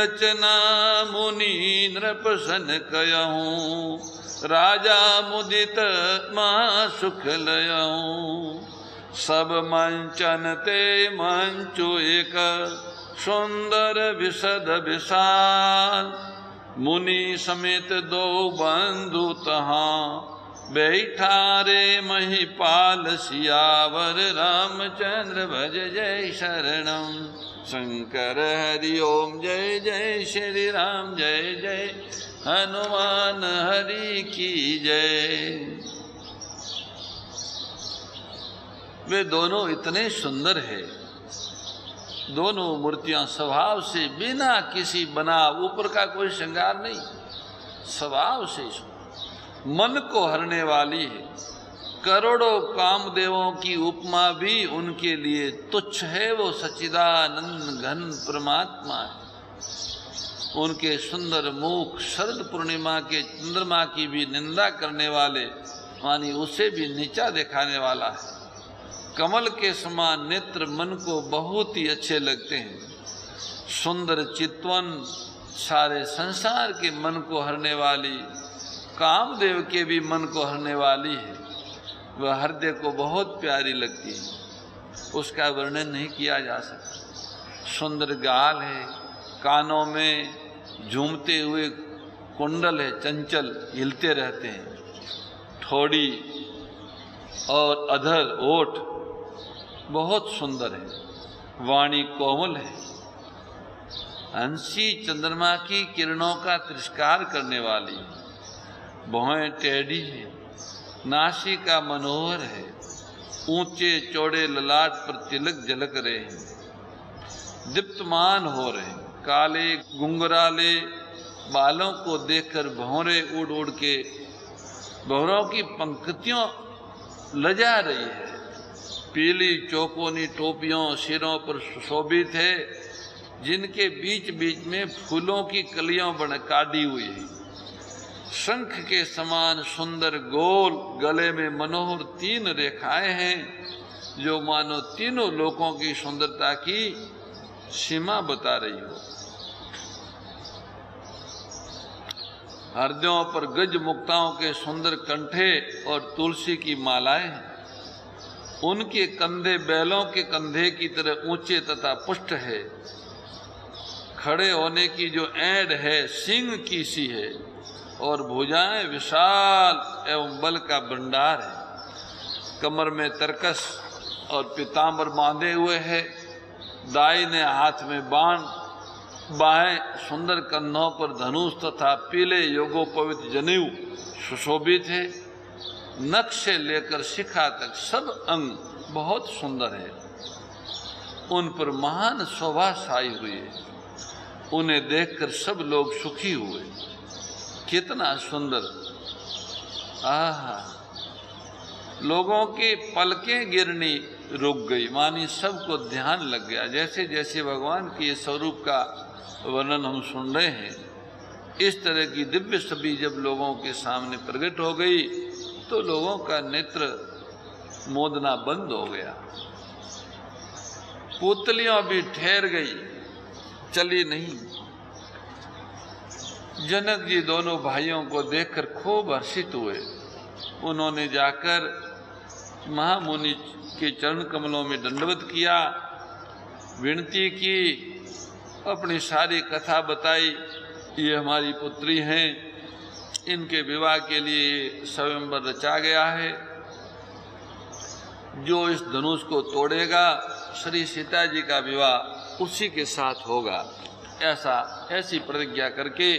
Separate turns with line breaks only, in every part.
रचना मुनि नृप सन कयहूँ, राजा मुदित महा सुख लयहूँ। सब मंचन ते मंचु एक, सुंदर विशद विशाल। मुनि समेत दो बंधु तहाँ, बैठा रे महिपाल सियावर। रामचंद्र भज जय शरणम, शंकर हरि ओम जय जय श्री राम जय जय, हनुमान हरि की जय। वे दोनों इतने सुंदर है, दोनों मूर्तियां स्वभाव से बिना किसी बनाव, ऊपर का कोई श्रृंगार नहीं, स्वभाव से मन को हरने वाली है। करोड़ों कामदेवों की उपमा भी उनके लिए तुच्छ है। वो सच्चिदानंद घन परमात्मा है। उनके सुंदर मुख शरद पूर्णिमा के चंद्रमा की भी निंदा करने वाले, मानी उसे भी नीचा दिखाने वाला है। कमल के समान नेत्र मन को बहुत ही अच्छे लगते हैं। सुंदर चितवन सारे संसार के मन को हरने वाली, कामदेव के भी मन को हरने वाली है। वह हृदय को बहुत प्यारी लगती है, उसका वर्णन नहीं किया जा सकता। सुंदर गाल है, कानों में झूमते हुए कुंडल है, चंचल हिलते रहते हैं। ठोड़ी और अधर ओठ बहुत सुंदर है। वाणी कोमल है। हंसी चंद्रमा की किरणों का तिरस्कार करने वाली है। भौहें टेढ़ी है। नासिका मनोहर है। ऊंचे चौड़े ललाट पर तिलक झलक रहे हैं, दीप्तमान हो रहे हैं। काले गुंगराले बालों को देखकर भौरे उड़ उड़ के भौरों की पंक्तियों लजा रही है। पीली चौकोनी टोपियों सिरों पर सुशोभित है, जिनके बीच बीच में फूलों की कलियों बन काटी हुई है। शंख के समान सुंदर गोल गले में मनोहर 3 रेखाएं हैं, जो मानो तीनों लोकों की सुंदरता की सीमा बता रही हो। हृदयों पर गज मुक्ताओं के सुंदर कंठे और तुलसी की मालाएं हैं। उनके कंधे बैलों के कंधे की तरह ऊंचे तथा पुष्ट है। खड़े होने की जो ऐंड है सिंह की सी है, और भुजाएं विशाल एवं बल का भंडार है। कमर में तरकस और पीताम्बर बांधे हुए है। दाहिने हाथ में बाण, बाएं सुंदर कंधों पर धनुष तथा पीले योगोपवित जनेऊ सुशोभित है। नख से लेकर शिखा तक सब अंग बहुत सुंदर है। उन पर महान शोभा छाई हुई है। उन्हें देखकर सब लोग सुखी हुए। कितना सुंदर! आहा! लोगों की पलकें गिरनी रुक गई, मानी सबको ध्यान लग गया। जैसे जैसे भगवान के स्वरूप का वर्णन हम सुन रहे हैं, इस तरह की दिव्य छवि जब लोगों के सामने प्रकट हो गई तो लोगों का नेत्र मोदना बंद हो गया। पुतलियां भी ठहर गई, चली नहीं। जनक जी दोनों भाइयों को देखकर खूब हर्षित हुए। उन्होंने जाकर महामुनि के चरण कमलों में दंडवत किया, विनती की, अपनी सारी कथा बताई। ये हमारी पुत्री हैं, इनके विवाह के लिए स्वयंवर रचा गया है। जो इस धनुष को तोड़ेगा, श्री सीता जी का विवाह उसी के साथ होगा। ऐसी प्रतिज्ञा करके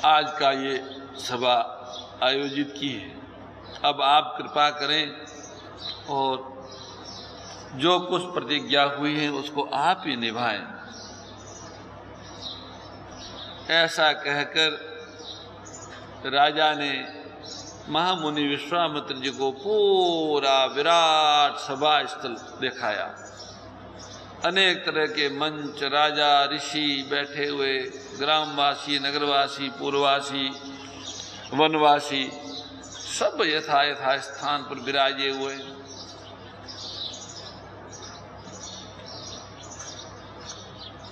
आज का ये सभा आयोजित की है। अब आप कृपा करें और जो कुछ प्रतिज्ञा हुई है उसको आप ही निभाएं। ऐसा कहकर राजा ने महामुनि विश्वामित्र जी को पूरा विराट सभा स्थल दिखाया। अनेक तरह के मंच, राजा, ऋषि बैठे हुए, ग्रामवासी, नगरवासी, पूर्ववासी, वनवासी सब यथा स्थान पर विराजे हुए।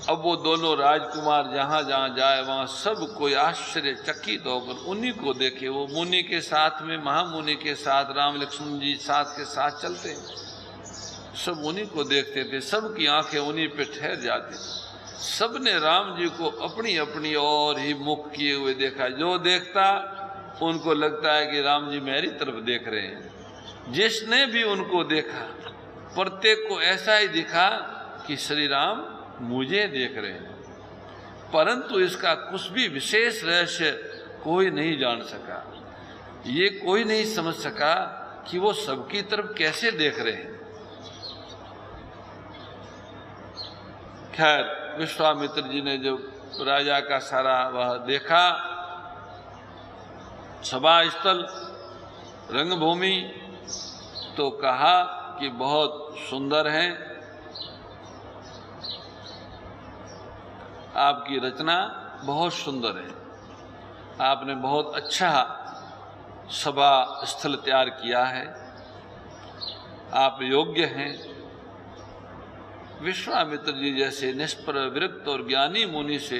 अब वो दोनों राजकुमार जहाँ जहाँ जाए वहाँ सब कोई आश्चर्यचकित होकर उन्हीं को देखे। वो मुनि के साथ में, महामुनि के साथ राम लक्ष्मण जी साथ के साथ चलते, सब उन्हीं को देखते थे, सबकी आंखें उन्हीं पे ठहर जाती। सब ने राम जी को अपनी अपनी ओर ही मुख किए हुए देखा। जो देखता उनको लगता है कि राम जी मेरी तरफ देख रहे हैं। जिसने भी उनको देखा प्रत्येक को ऐसा ही दिखा कि श्री राम मुझे देख रहे हैं, परंतु इसका कुछ भी विशेष रहस्य कोई नहीं जान सका। ये कोई नहीं समझ सका कि वो सबकी तरफ कैसे देख रहे हैं। खैर, विश्वामित्र जी ने जब राजा का सारा वह देखा, सभा स्थल, रंगभूमि, तो कहा कि बहुत सुंदर है, आपकी रचना बहुत सुंदर है, आपने बहुत अच्छा सभा स्थल तैयार किया है, आप योग्य हैं। विश्वामित्र जी जैसे निष्पर, विरक्त और ज्ञानी मुनि से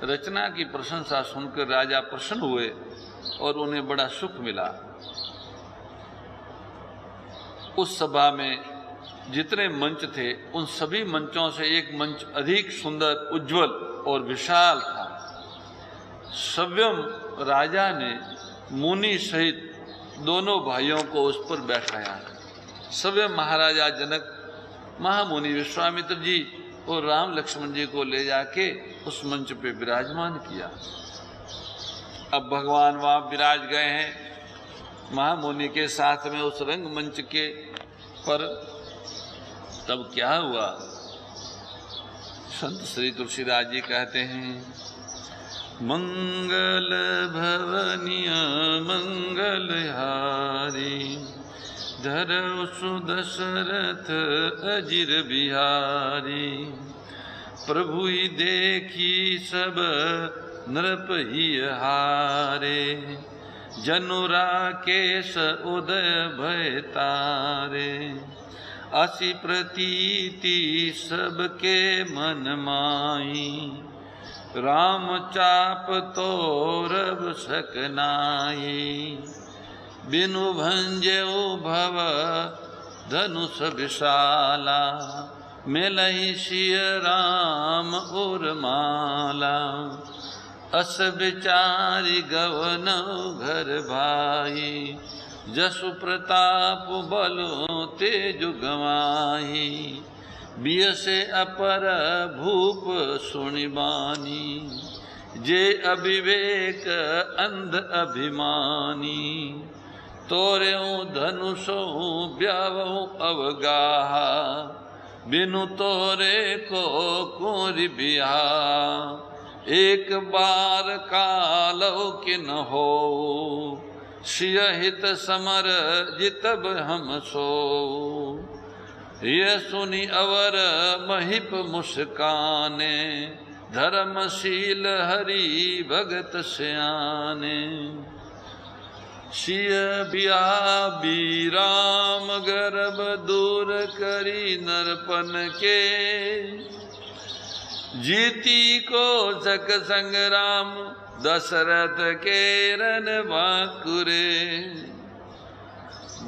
रचना की प्रशंसा सुनकर राजा प्रसन्न हुए और उन्हें बड़ा सुख मिला। उस सभा में जितने मंच थे उन सभी मंचों से एक मंच अधिक सुंदर, उज्जवल और विशाल था। सव्यम राजा ने मुनि सहित दोनों भाइयों को उस पर बैठाया। सव्यम महाराजा जनक महामुनि विश्वामित्र जी और राम लक्ष्मण जी को ले जाके उस मंच पे विराजमान किया। अब भगवान वहां विराज गए हैं महामुनि के साथ में उस रंग मंच के पर। तब क्या हुआ? संत श्री तुलसीदास जी कहते हैं, मंगल भवनिय मंगलहारी, धरौ सुदशरथ अजिर बिहारी, प्रभु ही देखी सब नृप ही हारे, जनु राकेश उदय भय तारे, असी प्रतीति सबके मन माई, राम चाप तो रब सकनाई, बिनु भंजो भव धनुष विशाला, मिलहि सिय राम उर्माला, अस विचारि गवनौ घर भाई, जसु प्रताप बलो तेजु गवाही, बियसे अपर भूप सुनि बानी, जे अविवेक अंध अभिमानी, तोरेऊ धनुषो ब्यावहु अवगाहा, बिनु तोरे को कुंवरि बिहा, एक बार कालौ कि न हो, सिय हित समर जितब हम सो, ये सुनि अवर महिप मुस्काने, धर्मशील हरि भगत सयाने, सिय बियाबी राम गर्भ दूर करी नरपन के, जीती को जग संग्राम दशरथ के रन बाकुरे,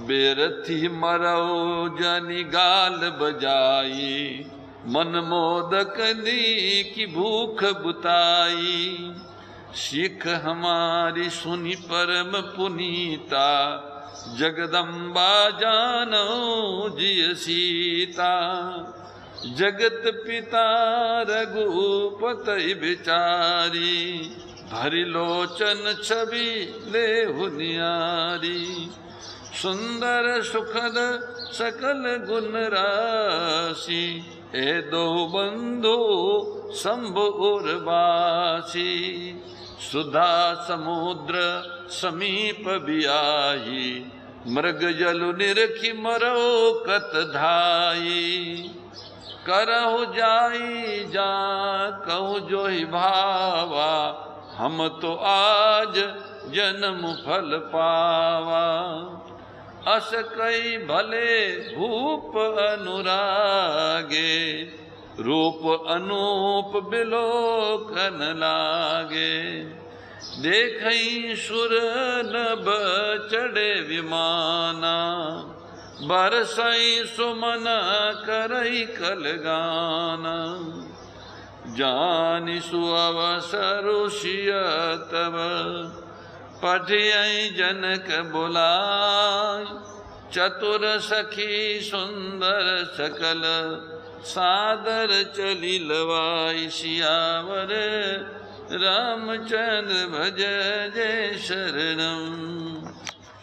बेरथी मरौ जनि गाल बजाई, मन मोदकनी की भूख बुताई, सिख हमारी सुनि परम पुनीता, जगदम्बा जानो जिय सीता, जगत पिता रघुपति बिचारी, भरि लोचन छवि लेहु नियारी, सुंदर सुखद सकल गुण राशि, ए दो बंधु शंभु उर्वासी, सुधा समुद्र समीप बियाही, मृग जलु निरखि मरो कत धाई, करहु जाई जा कहु जोहि भावा, हम तो आज जन्म फल पावा, अस कई भले भूप अनुरागे, रूप अनूप बिलोकन लागे। देखई सुर नभ चढ़े विमाना, बरसई सुमन करई कलगाना। जानि सुअवसर सिय तब, पठियई जनक बुलाय। चतुर सखी सुंदर सकल, सादर चली लवाई। सियावर रामचंद्र भज जय शरणम।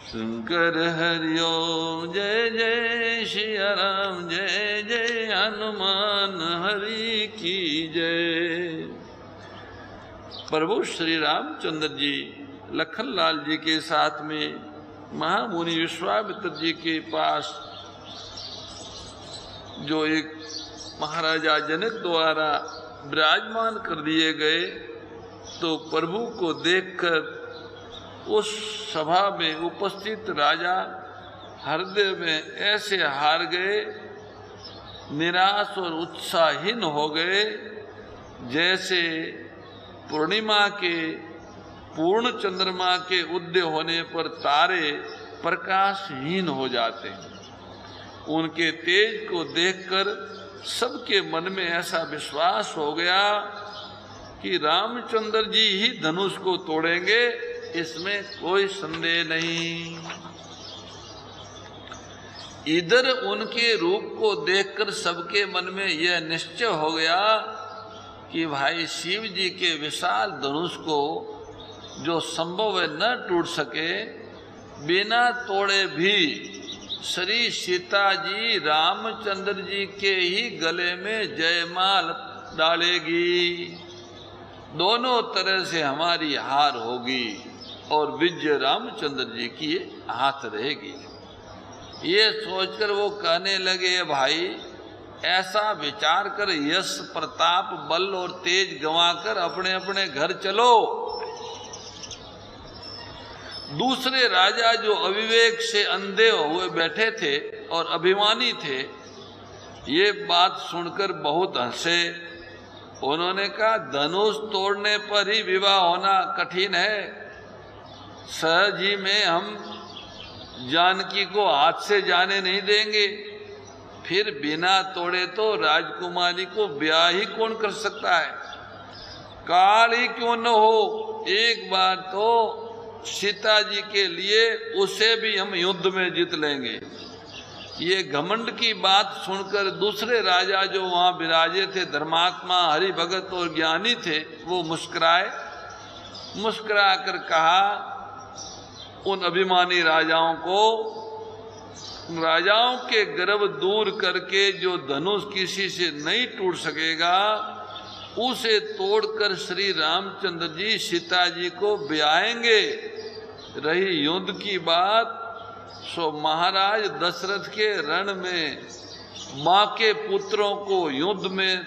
शंकर हरिओम जय जय सिया राम, जय जय हनुमान हरि की जय। प्रभु श्री रामचंद्र जी लखनलाल जी के साथ में महामुनि विश्वामित्र जी के पास जो एक महाराजा जनक द्वारा विराजमान कर दिए गए, तो प्रभु को देखकर उस सभा में उपस्थित राजा हृदय में ऐसे हार गए, निराश और उत्साहहीन हो गए, जैसे पूर्णिमा के पूर्ण चंद्रमा के उदय होने पर तारे प्रकाशहीन हो जाते हैं। उनके तेज को देखकर सबके मन में ऐसा विश्वास हो गया कि रामचंद्र जी ही धनुष को तोड़ेंगे, इसमें कोई संदेह नहीं। इधर उनके रूप को देखकर सबके मन में यह निश्चय हो गया कि भाई शिव जी के विशाल धनुष को जो संभव है न टूट सके, बिना तोड़े भी श्री सीता जी रामचंद्र जी के ही गले में जयमाल डालेगी। दोनों तरह से हमारी हार होगी और विजय रामचंद्र जी की हाथ रहेगी। ये सोचकर वो कहने लगे, भाई ऐसा विचार कर यश प्रताप बल और तेज गंवाकर अपने अपने घर चलो। दूसरे राजा जो अविवेक से अंधे हुए बैठे थे और अभिमानी थे, ये बात सुनकर बहुत हंसे। उन्होंने कहा, धनुष तोड़ने पर ही विवाह होना कठिन है, सहज ही में हम जानकी को हाथ से जाने नहीं देंगे। फिर बिना तोड़े तो राजकुमारी को ब्याह ही कौन कर सकता है, काल ही क्यों न हो। एक बार तो सीता जी के लिए उसे भी हम युद्ध में जीत लेंगे। ये घमंड की बात सुनकर दूसरे राजा जो वहां विराजे थे, धर्मात्मा हरि भगत और ज्ञानी थे, वो मुस्कुराए। मुस्कुरा कर कहा उन अभिमानी राजाओं को, राजाओं के गर्व दूर करके जो धनुष किसी से नहीं टूट सकेगा, उसे तोड़कर श्री रामचंद्र जी सीता जी को ब्याहेंगे। रही युद्ध की बात, सो महाराज दशरथ के रण में माँ के पुत्रों को युद्ध में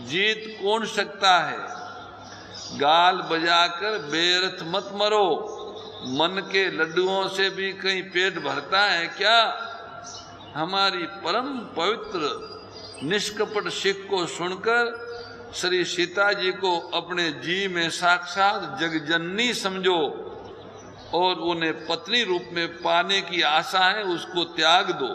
जीत कौन सकता है। गाल बजाकर बेअर्थ मत मरो, मन के लड्डुओं से भी कहीं पेट भरता है क्या। हमारी परम पवित्र निष्कपट सिख को सुनकर श्री सीता जी को अपने जी में साक्षात जगजननी समझो और उन्हें पत्नी रूप में पाने की आशा है, उसको त्याग दो।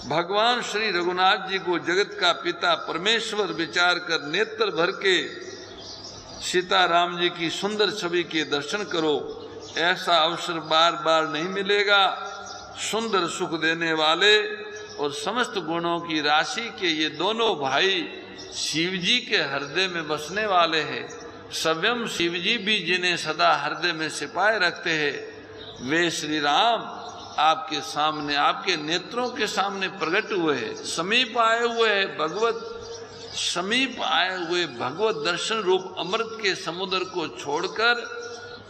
भगवान श्री रघुनाथ जी को जगत का पिता परमेश्वर विचार कर नेत्र भर के सीता राम जी की सुंदर छवि के दर्शन करो। ऐसा अवसर बार बार नहीं मिलेगा। सुंदर सुख देने वाले और समस्त गुणों की राशि के ये दोनों भाई शिव जी के हृदय में बसने वाले हैं। स्वयं शिव जी भी जिन्हें सदा हृदय में छिपाए रखते हैं, वे श्री राम आपके सामने, आपके नेत्रों के सामने प्रकट हुए हैं, समीप आए हुए हैं। भगवत समीप आए हुए भगवत दर्शन रूप अमृत के समुद्र को छोड़कर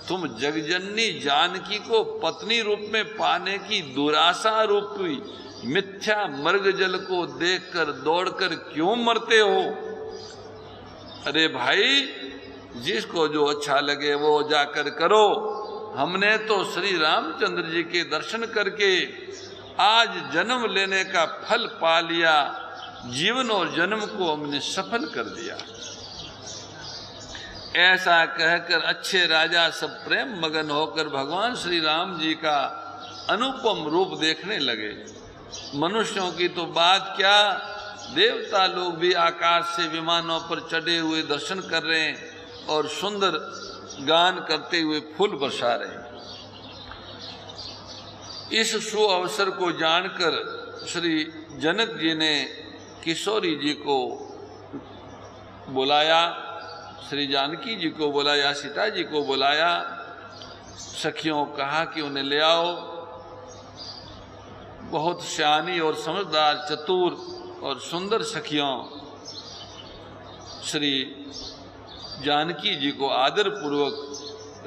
तुम जगजननी जानकी को पत्नी रूप में पाने की दुराशा रूपी मिथ्या मर्ग जल को देखकर दौड़कर क्यों मरते हो। अरे भाई, जिसको जो अच्छा लगे वो जाकर करो। हमने तो श्री रामचंद्र जी के दर्शन करके आज जन्म लेने का फल पा लिया। जीवन और जन्म को हमने सफल कर दिया। ऐसा कहकर अच्छे राजा सब प्रेम मगन होकर भगवान श्री राम जी का अनुपम रूप देखने लगे। मनुष्यों की तो बात क्या, देवता लोग भी आकाश से विमानों पर चढ़े हुए दर्शन कर रहे हैं और सुंदर गान करते हुए फूल बरसा रहे हैं। इस शुभ अवसर को जानकर श्री जनक जी ने किशोरी जी को बुलाया, श्री जानकी जी को बुलाया, सीता जी को बुलाया। सखियों कहा कि उन्हें ले आओ। बहुत सियानी और समझदार, चतुर और सुंदर सखियों श्री जानकी जी को आदर पूर्वक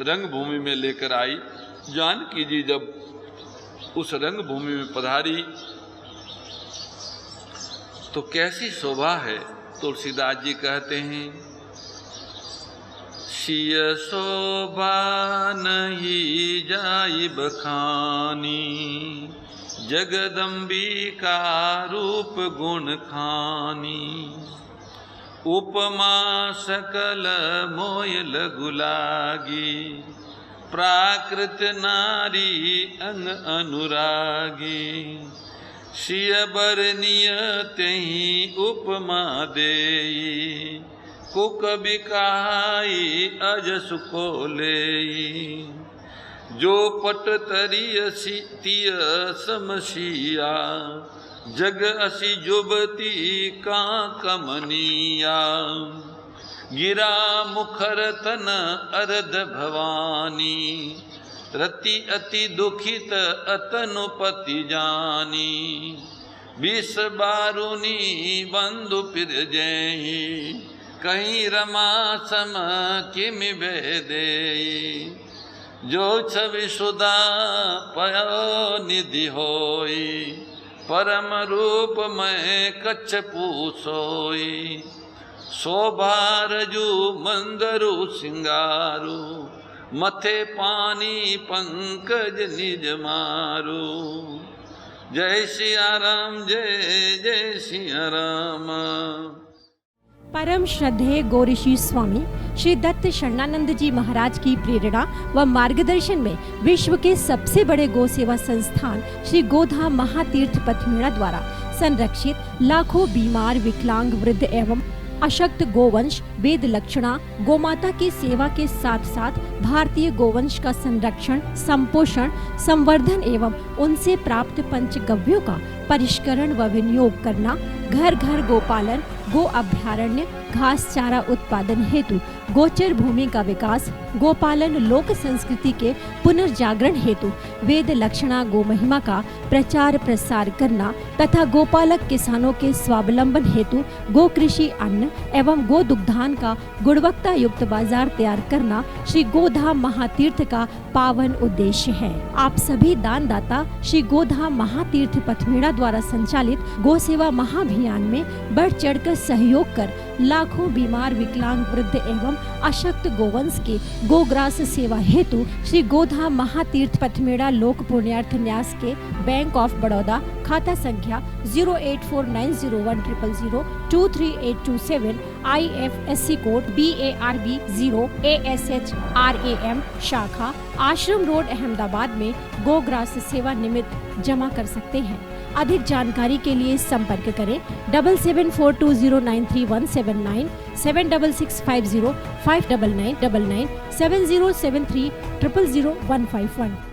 रंगभूमि में लेकर आई। जानकी जी जब उस रंगभूमि में पधारी तो कैसी शोभा है। तुलसीदास जी कहते हैं, सिय शोभा नहीं जाई बखानी, जगदम्बिका रूप गुण खानी। उपमा सकल मोय लघु लागी, प्राकृत नारी अंग अनुरागी। सिय बरनिय तेहि उपमा देई, कुक बिकाई अजस को लेई। जो पट तरिय तिय समसिया, जग असी जुबती का कमनिया। गिरा मुखर तन अरद भवानी, रति अति दुखित अतनुपति जानी। 20 बारुनी बंधु पिर जही, कहीं रमा सम किम भेदेई। जो छवि सुधा पयो निधि होई, परम रूप में कच्छपु सोई। शोभारजू मंदरु सिंगारू, मथे पानी पंकज निज मारू। जय सिया राम, जय जय सिया राम।
परम श्रद्धेय गौरीशी स्वामी श्री दत्त शरणानंद जी महाराज की प्रेरणा व मार्गदर्शन में विश्व के सबसे बड़े गौ सेवा संस्थान श्री गोधाम महातीर्थ पथमेड़ा द्वारा संरक्षित लाखों बीमार, विकलांग, वृद्ध एवं अशक्त गोवंश वेद लक्षणा गोमाता की सेवा के साथ साथ भारतीय गोवंश का संरक्षण, संपोषण, संवर्धन एवं उनसे प्राप्त पंचगव्यों का परिष्करण व विनियोग करना, घर घर गोपालन, गो अभ्यारण्य, घास चारा उत्पादन हेतु गोचर भूमि का विकास, गोपालन लोक संस्कृति के पुनर्जागरण हेतु वेद लक्षणा गो महिमा का प्रचार प्रसार करना तथा गोपालक किसानों के स्वावलंबन हेतु गो कृषि अन्न एवं गो दुग्धान का गुणवत्ता युक्त बाजार तैयार करना श्री गोधाम महातीर्थ का पावन उद्देश्य है। आप सभी दानदाता श्री गोधाम महातीर्थ पथमेड़ा द्वारा संचालित गो सेवा महाअभियान में बढ़ चढ़कर सहयोग कर लाखों बीमार, विकलांग, वृद्ध एवं अशक्त गोवंश के गोग्रास सेवा हेतु श्री गोधाम महातीर्थ पथमेड़ा लोक पुण्यार्थ न्यास के बैंक ऑफ बड़ौदा खाता संख्या 084901000238827 IFSC कोड BARB 0 ASHRAM शाखा आश्रम रोड अहमदाबाद में गोग्रास सेवा निमित्त जमा कर सकते हैं। अधिक जानकारी के लिए संपर्क करें 7742093179 7665059999 7073000151।